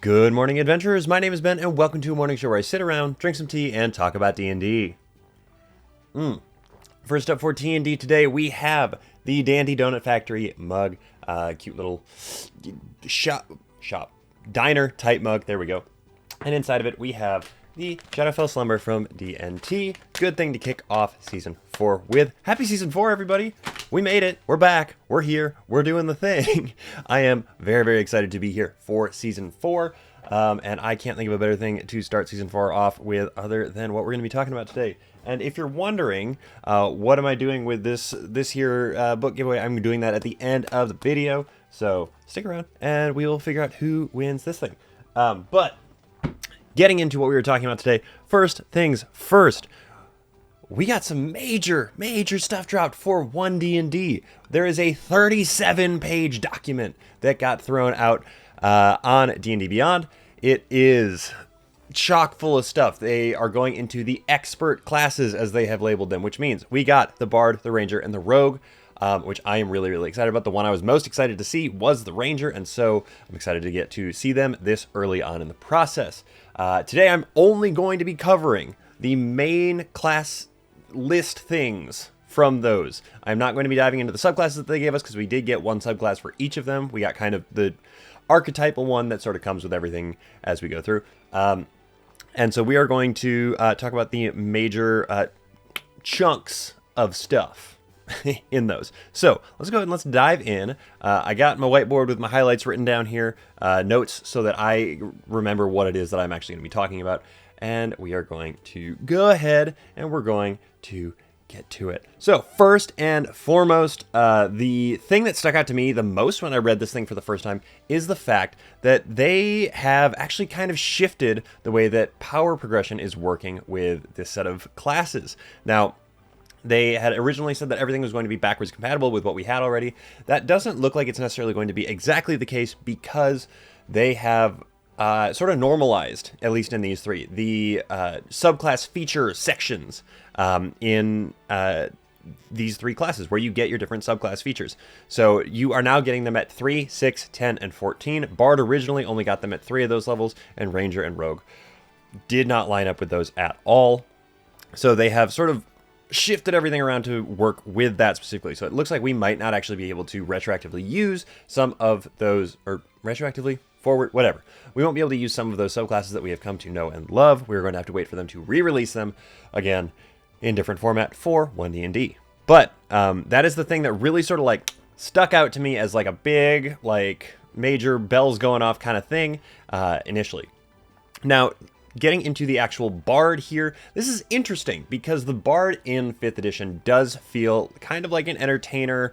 Good morning, adventurers. My name is Ben, and welcome to a morning show where I sit around, drink some tea, and talk about D&D. First up for D&D today, we have the D&D Donut Factory mug. Cute little shop, diner type mug. There we go. And inside of it, we have the Shadowfell Slumber from D&T. Good thing to kick off Season 4 with. Happy Season 4, everybody! We made it. We're back. We're here. We're doing the thing. I am very, very excited to be here for Season 4. And I can't think of a better thing to start Season 4 off with other than what we're going to be talking about today. And if you're wondering, what am I doing with this here book giveaway, I'm doing that at the end of the video. So stick around and we will figure out who wins this thing. But getting into what we were talking about today, first things first, we got some major stuff dropped for One D&D. There is a 37-page document that got thrown out on D&D Beyond. It is chock full of stuff. They are going into the expert classes, as they have labeled them, which means we got the Bard, the Ranger, and the Rogue, which I am really, really excited about. The one I was most excited to see was the Ranger, and so I'm excited to get to see them this early on in the process. Today, I'm only going to be covering the main class list things from those. I'm not going to be diving into the subclasses that they gave us, because we did get one subclass for each of them. We got kind of the archetypal one that sort of comes with everything as we go through. And so we are going to talk about the major chunks of stuff in those. So let's go ahead and let's dive in. I got my whiteboard with my highlights written down here, notes, so that I remember what it is that I'm actually going to be talking about. And we are going to go ahead and we're going to get to it. So first and foremost, the thing that stuck out to me the most when I read this thing for the first time is the fact that they have actually kind of shifted the way that power progression is working with this set of classes. Now, they had originally said that everything was going to be backwards compatible with what we had already. That doesn't look like it's necessarily going to be exactly the case, because they have sort of normalized, at least in these three, the subclass feature sections in these three classes, where you get your different subclass features. So you are now getting them at 3, 6, 10, and 14. Bard originally only got them at 3 of those levels, and Ranger and Rogue did not line up with those at all. So they have sort of shifted everything around to work with that specifically. So it looks like we might not actually be able to retroactively use some of those, or retroactively, forward, whatever. We won't be able to use some of those subclasses that we have come to know and love. We're going to have to wait for them to re-release them again in different format for One D&D. But that is the thing that really sort of like stuck out to me as like a big, like major bells going off kind of thing initially. Now, getting into the actual Bard here, this is interesting because the Bard in 5th edition does feel kind of like an entertainer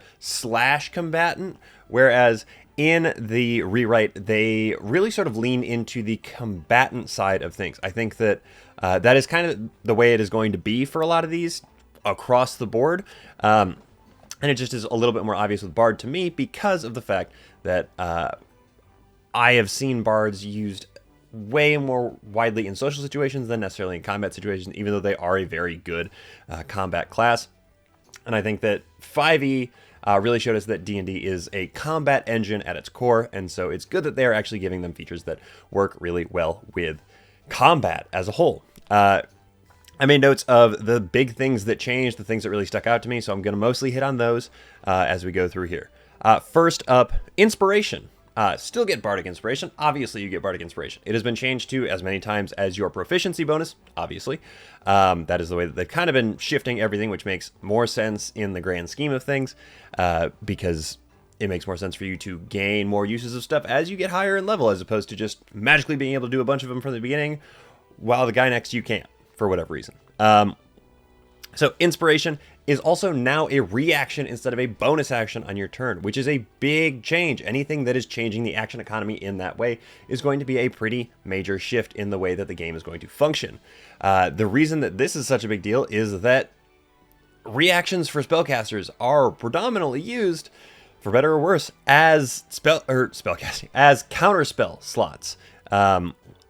/ combatant, whereas in the rewrite, they really sort of lean into the combatant side of things. I think that that is kind of the way it is going to be for a lot of these across the board. And it just is a little bit more obvious with Bard to me because of the fact that I have seen Bards used way more widely in social situations than necessarily in combat situations, even though they are a very good combat class. And I think that 5e really showed us that D&D is a combat engine at its core, and so it's good that they are actually giving them features that work really well with combat as a whole. I made notes of the big things that changed, the things that really stuck out to me, so I'm going to mostly hit on those as we go through here. First up, inspiration. Still get Bardic Inspiration. Obviously, you get Bardic Inspiration. It has been changed to as many times as your proficiency bonus, obviously. That is the way that they've kind of been shifting everything, which makes more sense in the grand scheme of things, because it makes more sense for you to gain more uses of stuff as you get higher in level, as opposed to just magically being able to do a bunch of them from the beginning, while the guy next to you can't, for whatever reason. So inspiration is also now a reaction instead of a bonus action on your turn, which is a big change. Anything that is changing the action economy in that way is going to be a pretty major shift in the way that the game is going to function. The reason that this is such a big deal is that reactions for spellcasters are predominantly used, for better or worse, as spellcasting, as counterspell slots.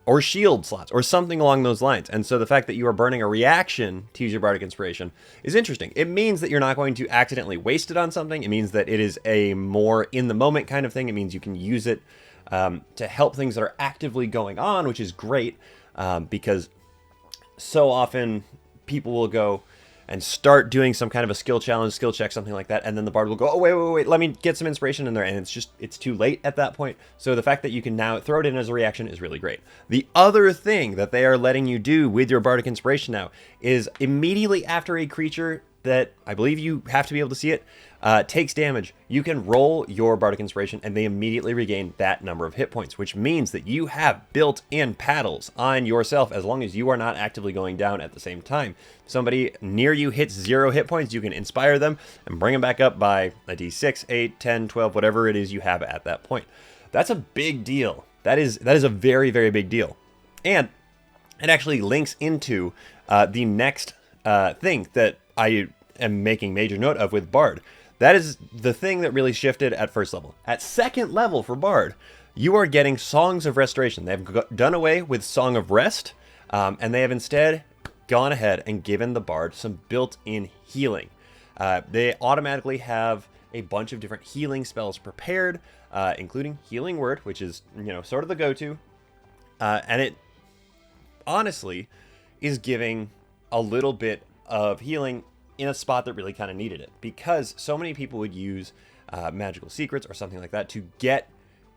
Or shield slots, or something along those lines. And so the fact that you are burning a reaction to use your Bardic Inspiration is interesting. It means that you're not going to accidentally waste it on something. It means that it is a more in-the-moment kind of thing. It means you can use it to help things that are actively going on, which is great because so often people will go and start doing some kind of a skill challenge, skill check, something like that, and then the bard will go, oh, wait, let me get some inspiration in there, and it's too late at that point. So the fact that you can now throw it in as a reaction is really great. The other thing that they are letting you do with your bardic inspiration now is immediately after a creature that I believe you have to be able to see it, takes damage, you can roll your bardic inspiration and they immediately regain that number of hit points, which means that you have built-in paddles on yourself as long as you are not actively going down at the same time. If somebody near you hits 0 hit points, you can inspire them and bring them back up by a d6, 8, 10, 12, whatever it is you have at that point. That's a big deal. That is a very, very big deal. And it actually links into the next thing that I am making major note of with Bard. That is the thing that really shifted at first level. At second level for Bard, you are getting Songs of Restoration. They've done away with Song of Rest, and they have instead gone ahead and given the Bard some built-in healing. They automatically have a bunch of different healing spells prepared, including Healing Word, which is, sort of the go-to. And it honestly is giving a little bit of healing in a spot that really kind of needed it, because so many people would use magical secrets or something like that to get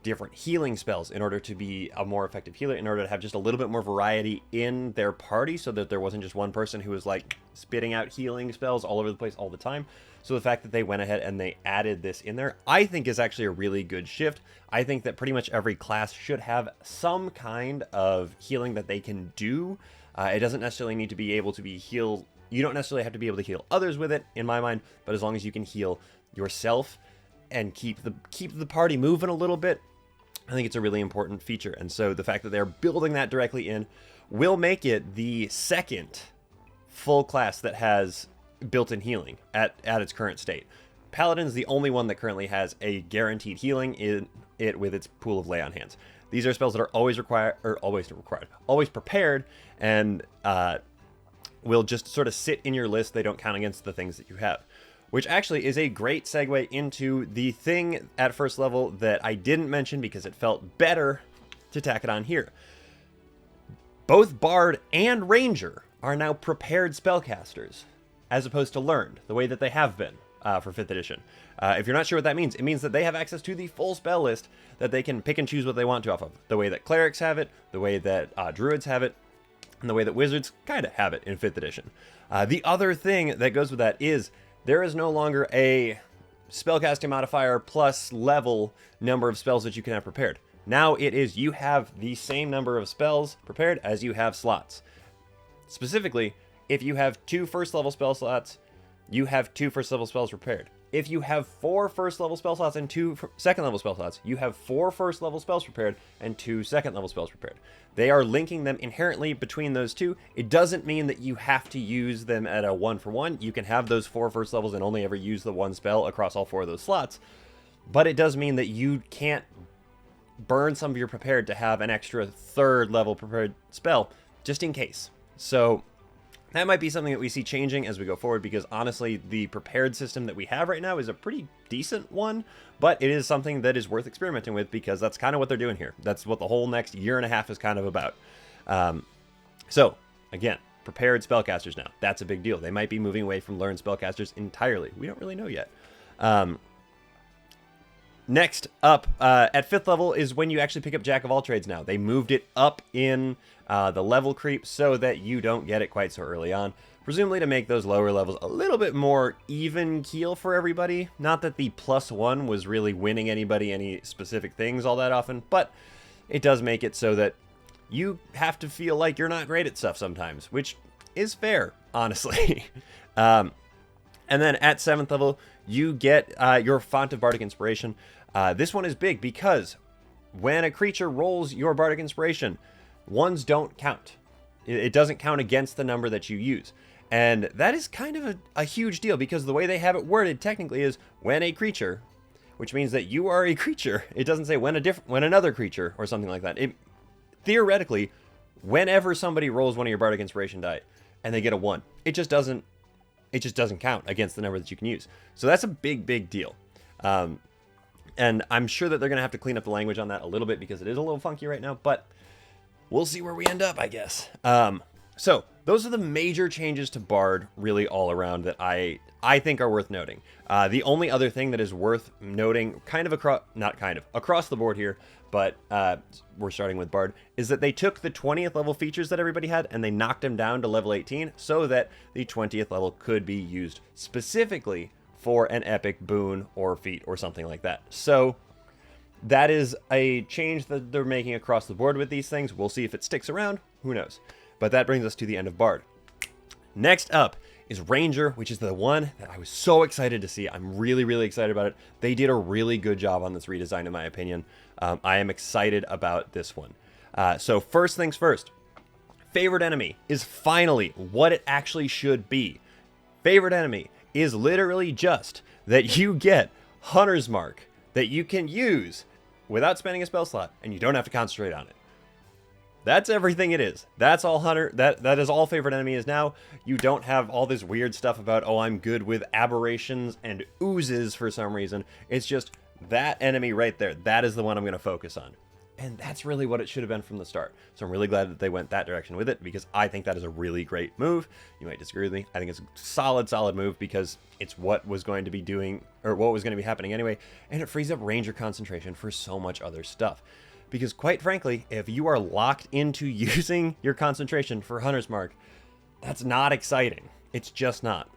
different healing spells in order to be a more effective healer, in order to have just a little bit more variety in their party, so that there wasn't just one person who was like spitting out healing spells all over the place all the time. So the fact that they went ahead and they added this in there, I think is actually a really good shift. I think that pretty much every class should have some kind of healing that they can do. It doesn't necessarily need to be able to be healed. You don't necessarily have to be able to heal others with it, in my mind, but as long as you can heal yourself and keep the party moving a little bit, I think it's a really important feature. And so the fact that they're building that directly in will make it the second full class that has built-in healing at its current state. Paladin's the only one that currently has a guaranteed healing in it with its pool of lay on hands. These are spells that are always prepared, and will just sort of sit in your list. They don't count against the things that you have, which actually is a great segue into the thing at first level that I didn't mention because it felt better to tack it on here. Both Bard and Ranger are now prepared spellcasters, as opposed to learned, the way that they have been for 5th edition. If you're not sure what that means, it means that they have access to the full spell list that they can pick and choose what they want to off of. The way that clerics have it, the way that druids have it, and the way that wizards kind of have it in 5th edition. The other thing that goes with that is there is no longer a spellcasting modifier plus level number of spells that you can have prepared. Now it is you have the same number of spells prepared as you have slots. Specifically, if you have 2 first level spell slots, you have 2 first level spells prepared. If you have 4 first level spell slots and 2 second level spell slots, you have 4 first level spells prepared and 2 second level spells prepared. They are linking them inherently between those two. It doesn't mean that you have to use them at a 1-for-1. You can have those 4 first levels and only ever use the 1 spell across all 4 of those slots. But it does mean that you can't burn some of your prepared to have an extra 3rd level prepared spell, just in case. So that might be something that we see changing as we go forward, because honestly, the prepared system that we have right now is a pretty decent one, but it is something that is worth experimenting with, because that's kind of what they're doing here. That's what the whole next year and a half is kind of about. So, again, prepared spellcasters now. That's a big deal. They might be moving away from learned spellcasters entirely. We don't really know yet. Next up, at 5th level is when you actually pick up Jack of all trades now. They moved it up in the level creep so that you don't get it quite so early on, presumably to make those lower levels a little bit more even keel for everybody. Not that the +1 was really winning anybody any specific things all that often, but it does make it so that you have to feel like you're not great at stuff sometimes, which is fair, honestly. And then at 7th level, you get your Font of Bardic Inspiration. This one is big because when a creature rolls your Bardic Inspiration, ones don't count. It doesn't count against the number that you use. And that is kind of a huge deal, because the way they have it worded technically is when a creature, which means that you are a creature. It doesn't say when another creature or something like that. Theoretically, whenever somebody rolls one of your Bardic Inspiration die and they get a 1, it just doesn't count against the number that you can use. So that's a big, big deal. And I'm sure that they're going to have to clean up the language on that a little bit because it is a little funky right now, but we'll see where we end up, I guess. So those are the major changes to Bard really all around that I think are worth noting. The only other thing that is worth noting across the board here, but we're starting with Bard, is that they took the 20th level features that everybody had and they knocked them down to level 18 so that the 20th level could be used specifically for an epic boon or feat or something like that. So that is a change that they're making across the board with these things. We'll see if it sticks around. Who knows? But that brings us to the end of Bard. Next up is Ranger, which is the one that I was so excited to see. I'm really, really excited about it. They did a really good job on this redesign, in my opinion. I am excited about this one. So first things first. Favorite enemy is finally what it actually should be. Favorite enemy is literally just that you get Hunter's Mark that you can use without spending a spell slot, and you don't have to concentrate on it. That's everything it is. That's all Hunter. That is all favorite enemy is now. You don't have all this weird stuff about, oh, I'm good with aberrations and oozes for some reason. It's just that enemy right there. That is the one I'm going to focus on. And that's really what it should have been from the start. So I'm really glad that they went that direction with it because I think that is a really great move. You might disagree with me. I think it's a solid move because it's what was going to be doing, or what was going to be happening anyway. And it frees up Ranger concentration for so much other stuff. Because quite frankly, if you are locked into using your concentration for Hunter's Mark, that's not exciting. It's just not.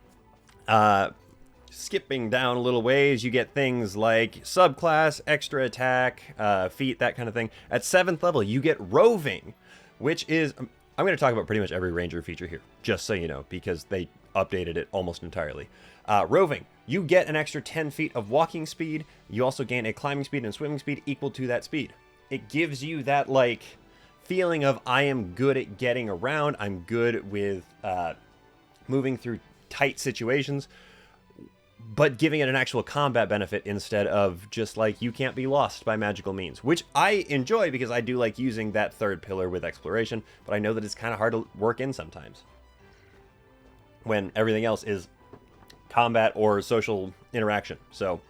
Skipping down a little ways, you get things like subclass, extra attack, feat, that kind of thing. At 7th level, you get roving, which is... I'm going to talk about pretty much every Ranger feature here, just so you know, because they updated it almost entirely. Roving, you get an extra 10 feet of walking speed. You also gain a climbing speed and swimming speed equal to that speed. It gives you that, like, feeling of I am good at getting around. I'm good with moving through tight situations, but giving it an actual combat benefit instead of just, like, you can't be lost by magical means, which I enjoy because I do like using that third pillar with exploration, but I know that it's kind of hard to work in sometimes when everything else is combat or social interaction. So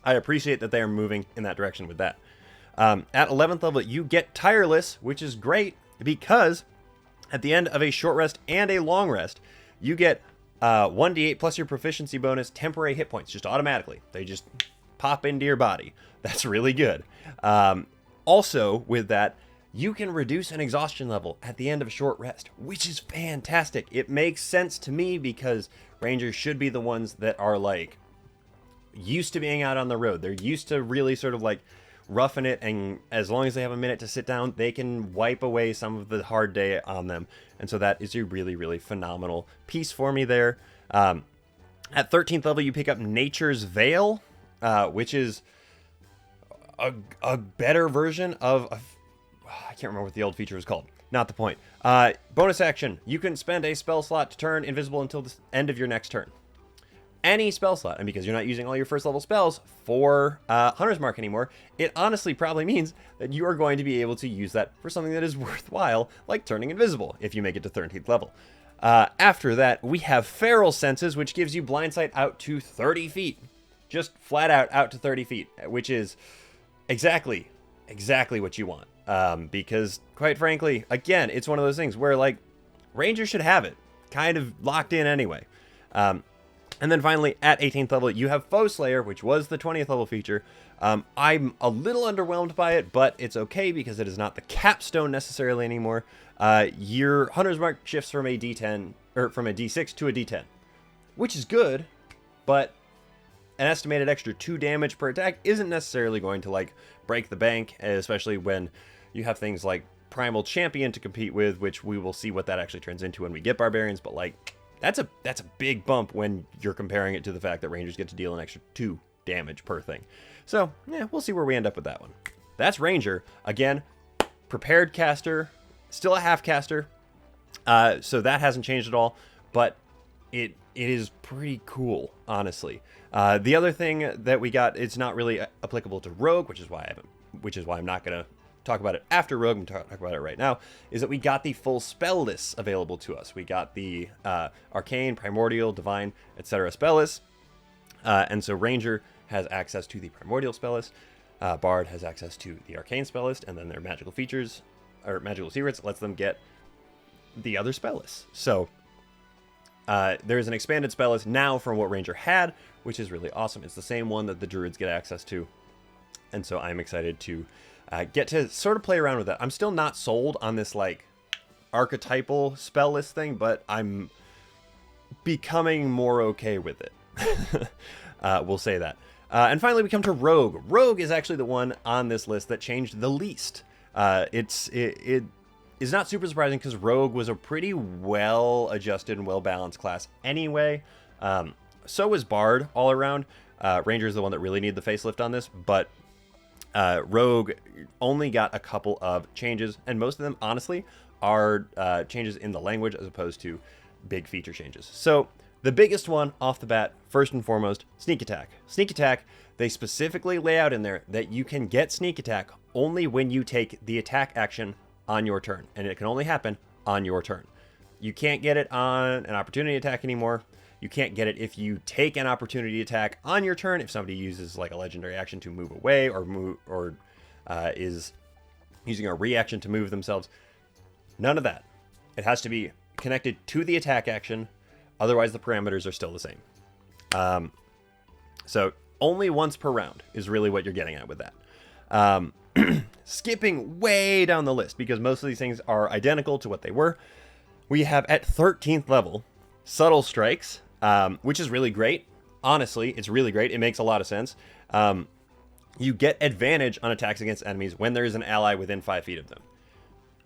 I appreciate that they are moving in that direction with that. At 11th level, you get Tireless, which is great because at the end of a short rest and a long rest, you get 1d8 plus your proficiency bonus temporary hit points just automatically. They just pop into your body. That's really good. Also, with that, you can reduce an exhaustion level at the end of a short rest, which is fantastic. It makes sense to me because Rangers should be the ones that are, like, used to being out on the road. They're used to really sort of, like, roughing it, and as long as they have a minute to sit down, they can wipe away some of the hard day on them. And so that is a really, really phenomenal piece for me there. At 13th level, you pick up Nature's Veil, which is a better version of... I can't remember what the old feature was called. Not the point. Bonus action. You can spend a spell slot to turn invisible until the end of your next turn. Any spell slot, and because you're not using all your first level spells for Hunter's Mark anymore, it honestly probably means that you are going to be able to use that for something that is worthwhile, like turning invisible, if you make it to 13th level. After that, we have Feral Senses, which gives you blind sight out to 30 feet. Just flat out to 30 feet, which is exactly what you want. Because, quite frankly, again, it's one of those things where, like, Rangers should have it kind of locked in anyway. And then finally, at 18th level, you have Foe Slayer, which was the 20th level feature. I'm a little underwhelmed by it, but it's okay because it is not the capstone necessarily anymore. Your Hunter's Mark shifts from a D10, or from a D6 to a D10, which is good, but an estimated extra 2 damage per attack isn't necessarily going to, like, break the bank, especially when you have things like Primal Champion to compete with, which we will see what that actually turns into when we get Barbarians, but, like... That's a big bump when you're comparing it to the fact that Rangers get to deal an extra 2 damage per thing. So, yeah, we'll see where we end up with that one. That's Ranger. Again, prepared caster, still a half caster. So that hasn't changed at all, but it is pretty cool, honestly. The other thing that we got, it's not really applicable to Rogue, which is why I'm not going to talk about it after Rogue, I'm talk about it right now, is that we got the full spell lists available to us. We got the Arcane, Primordial, Divine, etc. spell lists. And so Ranger has access to the primordial spell list. Bard has access to the arcane spell list, and then their magical features or magical secrets lets them get the other spell lists. So there's an expanded spell list now from what Ranger had, which is really awesome. It's the same one that the druids get access to, and so I'm excited to get to sort of play around with that. I'm still not sold on this like archetypal spell list thing, but I'm becoming more okay with it. We'll say that. And finally, we come to Rogue. Rogue is actually the one on this list that changed the least. It is not super surprising because Rogue was a pretty well-adjusted and well-balanced class anyway. So was Bard all around. Ranger is the one that really needed the facelift on this, but Rogue only got a couple of changes, and most of them, honestly, are changes in the language as opposed to big feature changes. So the biggest one off the bat, first and foremost, sneak attack. Sneak attack, they specifically lay out in there that you can get sneak attack only when you take the attack action on your turn, and it can only happen on your turn. You can't get it on an opportunity attack anymore. You can't get it if you take an opportunity attack on your turn, if somebody uses like a legendary action to move away or is using a reaction to move themselves. None of that. It has to be connected to the attack action. Otherwise, the parameters are still the same. So only once per round is really what you're getting at with that. Skipping way down the list, because most of these things are identical to what they were, we have at 13th level, Subtle Strikes, which is really great. Honestly, it's really great. It makes a lot of sense. You get advantage on attacks against enemies when there is an ally within 5 feet of them.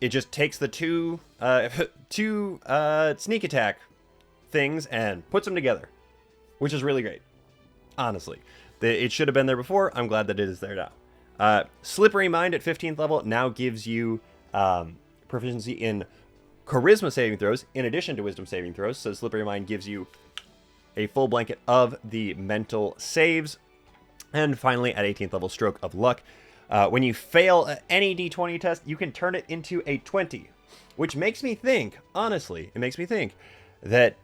It just takes the two sneak attack things and puts them together, which is really great. Honestly, it should have been there before. I'm glad that it is there now. Slippery Mind at 15th level now gives you proficiency in charisma saving throws in addition to wisdom saving throws. So Slippery Mind gives you a full blanket of the mental saves. And finally, at 18th level, Stroke of Luck. When you fail any d20 test, you can turn it into a 20, which makes me think, honestly, it makes me think that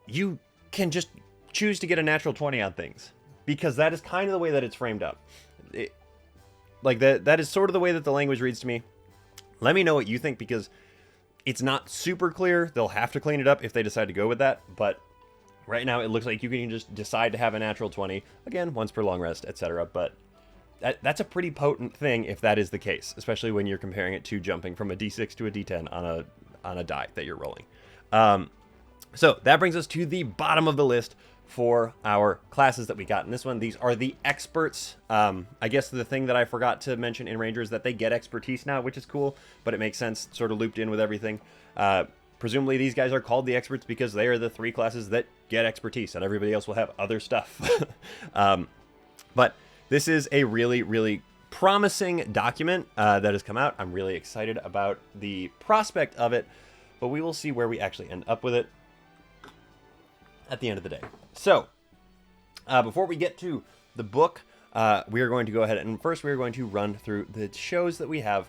you can just choose to get a natural 20 on things, because that is kind of the way that it's framed up. That is sort of the way that the language reads to me. Let me know what you think, because it's not super clear. They'll have to clean it up if they decide to go with that, but right now it looks like you can just decide to have a natural 20, again, once per long rest, etc. But that's a pretty potent thing if that is the case, especially when you're comparing it to jumping from a d6 to a d10 on a die that you're rolling. So that brings us to the bottom of the list for our classes that we got in this one. These are the experts. I guess the thing that I forgot to mention in Ranger is that they get expertise now, which is cool, but it makes sense, sort of looped in with everything. Presumably these guys are called the experts because they are the 3 classes that get expertise, and everybody else will have other stuff. But this is a really, really promising document that has come out. I'm really excited about the prospect of it, but we will see where we actually end up with it at the end of the day. So, before we get to the book, we are going to go ahead and first we are going to run through the shows that we have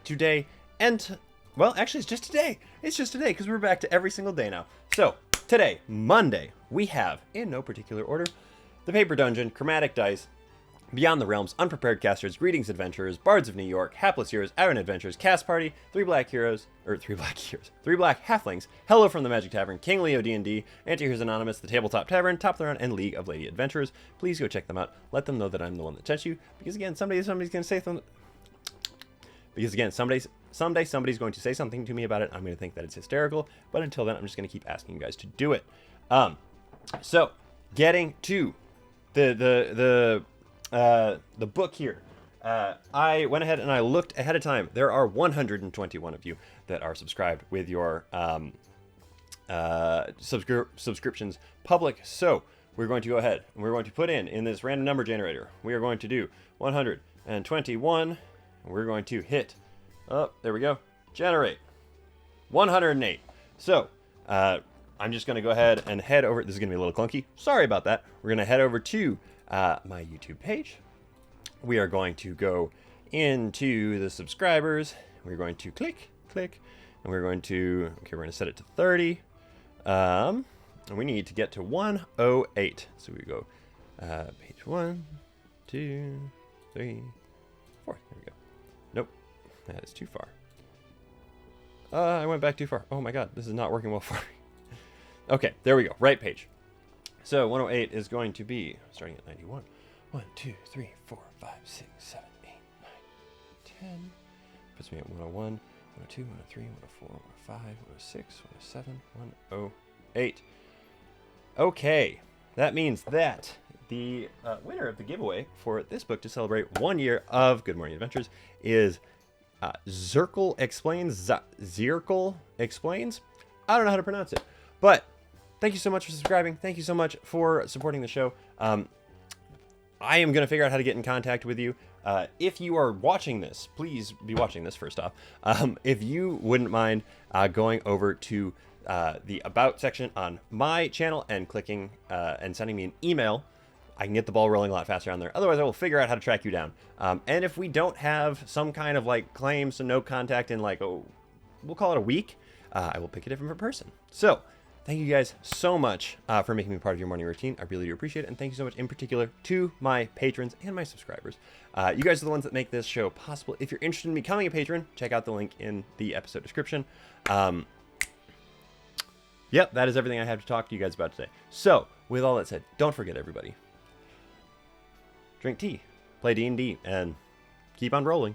today. And, well, actually, it's just today. It's just today because we're back to every single day now. So, today, Monday, we have, in no particular order, The Paper Dungeon, Chromatic Dice, Beyond the Realms, Unprepared Casters, Greetings Adventurers, Bards of New York, Hapless Heroes, Iron Adventures, Cast Party, Three Black Halflings, Hello from the Magic Tavern, King Leo D&D, Anti-Heroes Anonymous, The Tabletop Tavern, Top Throne, and League of Lady Adventurers. Please go check them out. Let them know that I'm the one that sent you, because again, somebody's going to say something. Because again, someday somebody's going to say something to me about it. I'm going to think that it's hysterical, but until then, I'm just going to keep asking you guys to do it. So, getting to the book here. I went ahead and I looked ahead of time. There are 121 of you that are subscribed with your subscriptions public. So we're going to go ahead and we're going to put in this random number generator. We are going to do 121. And we're going to hit, oh, there we go, generate 108. So I'm just going to go ahead and head over. This is going to be a little clunky. Sorry about that. We're going to head over to my YouTube page. We are going to go into the subscribers. We're going to click, and we're going to, okay, we're going to set it to 30. And we need to get to 108. So we go Page 1, 2, 3, 4. There we go. Nope, that is too far. I went back too far. Oh my god, this is not working well for me. Okay, there we go. Right page. So 108 is going to be starting at 91. 1, 2, 3, 4, 5, 6, 7, 8, 9, 10. Puts me at 101, 102, 103, 104, 105, 106, 107, 108. Okay, that means that the winner of the giveaway for this book to celebrate 1 year of Good Morning Adventures is Zirkle Explains. Zirkle Explains? I don't know how to pronounce it. But thank you so much for subscribing. Thank you so much for supporting the show. I am going to figure out how to get in contact with you. If you are watching this, please be watching this first off. If you wouldn't mind going over to the About section on my channel and clicking and sending me an email, I can get the ball rolling a lot faster on there. Otherwise, I will figure out how to track you down. And if we don't have some kind of like claims to no contact in like, we'll call it a week, I will pick a different person. So thank you guys so much for making me part of your morning routine. I really do appreciate it. And thank you so much in particular to my patrons and my subscribers. You guys are the ones that make this show possible. If you're interested in becoming a patron, check out the link in the episode description. Yep, that is everything I have to talk to you guys about today. So with all that said, don't forget everybody. Drink tea, play D&D, and keep on rolling.